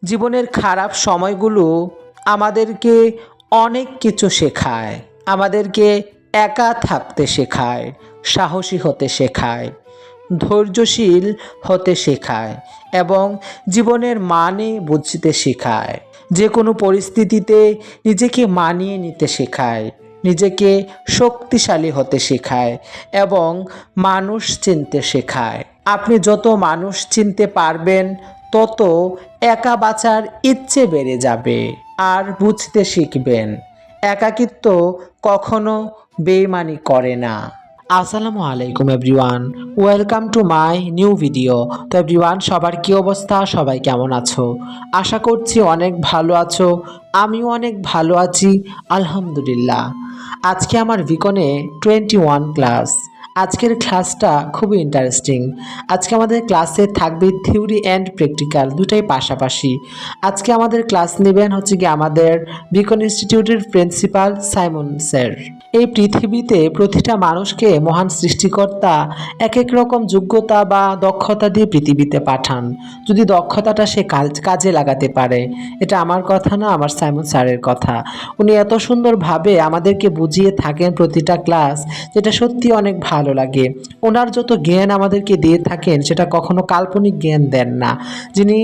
জীবনের খারাপ সময়গুলো আমাদেরকে অনেক কিছু শেখায়। আমাদেরকে একা থাকতে শেখায়, সাহসী হতে শেখায়, ধৈর্যশীল হতে শেখায় এবং জীবনের মানে বুঝতে শেখায়। যে কোনো পরিস্থিতিতে নিজেকে মানিয়ে নিতে শেখায়, নিজেকে শক্তিশালী হতে শেখায় এবং মানুষ চিনতে শেখায়। আপনি যত মানুষ চিনতে পারবেন তত একা বাঁচার ইচ্ছে বেড়ে যাবে আর বুঝতে শিখবেন একাকিত্ব কখনো বেইমানি করে না। আসসালামু আলাইকুম everyone, welcome to my new video. তো এভরিওয়ান, সবার কি অবস্থা? সবাই কেমন আছো? আশা করছি অনেক ভালো আছো। আমিও অনেক ভালো আছি, আলহামদুলিল্লাহ। আজকে আমার ভিকনে 21 ক্লাস। আজকের ক্লাসটা খুবই ইন্টারেস্টিং। আজকে আমাদের ক্লাসে থাকবে থিওরি অ্যান্ড প্র্যাকটিক্যাল দুটাই পাশাপাশি। আজকে আমাদের ক্লাস নেবেন আমাদের বিকন ইনস্টিটিউটের প্রিন্সিপাল সাইমন স্যার। এই পৃথিবীতে প্রতিটা মানুষকে মহান সৃষ্টিকর্তা এক এক রকম যোগ্যতা বা দক্ষতা দিয়ে পৃথিবীতে পাঠান, যদি দক্ষতাটা সে কাজে লাগাতে পারে। এটা আমার কথা না, আমার সাইমন স্যারের কথা। উনি এত সুন্দরভাবে আমাদেরকে বুঝিয়ে থাকেন প্রতিটা ক্লাস, যেটা সত্যি অনেক ভালো লাগে। ওনার যত জ্ঞান আমাদেরকে দিয়ে থাকেন সেটা কখনো কাল্পনিক জ্ঞান দেন না, যিনি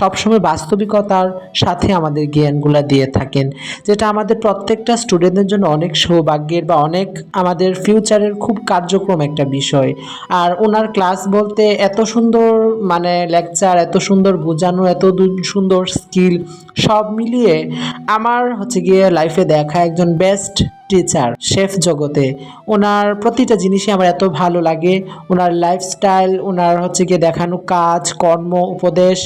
সবসময় বাস্তবিকতার সাথে আমাদের জ্ঞানগুলো দিয়ে থাকেন, যেটা আমাদের প্রত্যেকটা স্টুডেন্টদের জন্য অনেক সৌভাগ্যের বা অনেক আমাদের ফিউচারের খুব কার্যক্রম একটা বিষয়। আর ওনার ক্লাস বলতে এত সুন্দর লেকচার, এত সুন্দর বোঝানো, এত সুন্দর স্কিল সব মিলিয়ে আমার লাইফে দেখা একজন বেস্ট টিচার শেফ জগতে। ওনার প্রতিটা জিনিসই আমার এত ভালো লাগে। ওনার লাইফস্টাইল, ওনার দেখানো কাজ কর্ম, উপদেশ,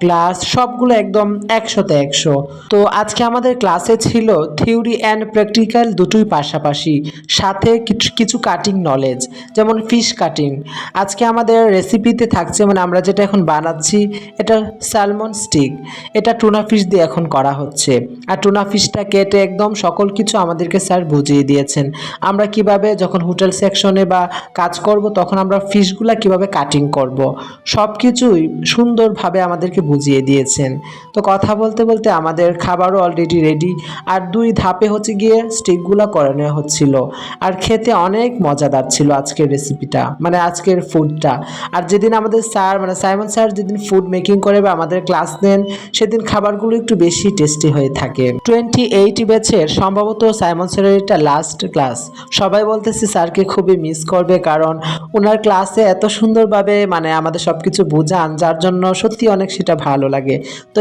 ক্লাস সবগুলো একদম 100তে 100। তো আজকে আমাদের ক্লাসে ছিল থিওরি অ্যান্ড প্র্যাকটিক্যাল দুটোই পাশাপাশি, সাথে কিছু কিছু কাটিং নলেজ, যেমন ফিশ কাটিং। আজকে আমাদের রেসিপিতে থাকছে আমরা যেটা এখন বানাচ্ছি, এটা স্যালমন স্টিক। এটা টুনা ফিশ দিয়ে এখন করা হচ্ছে। আর টুনা ফিশটা কেটে একদম সকল কিছু আমাদেরকে স্যার বুঝিয়ে দিয়েছেন। আমরা কিভাবে যখন হোটেল সেকশনে বা কাজ করব তখন আমরা ফিশগুলা কিভাবে কাটিং করব, সব কিছুই সুন্দরভাবে আমাদেরকে বুঝিয়ে দিয়েছেন। তো কথা বলতে বলতে আমাদের খাবারও অলরেডি রেডি। আর 2 ধাপে স্টিকগুলা করে নেওয়া হচ্ছিল। আর খেতে অনেক মজাদার ছিল আজকের রেসিপিটা, আজকের ফুডটা। আর যেদিন আমাদের স্যার সাইমন স্যার যেদিন ফুড মেকিং করে বা আমাদের ক্লাস নেন, সেদিন খাবারগুলো একটু বেশি টেস্টি হয়ে থাকে। 28 ব্যাচের সম্ভবত সাইমন স্যারের এটা লাস্ট ক্লাস। সবাই বলতেছে স্যারকে খুবই মিস করবে, কারণ ওনার ক্লাসে এত সুন্দরভাবে আমাদের সবকিছু বোঝান, যার জন্য সত্যি অনেক সেটা ভালো লাগে। তো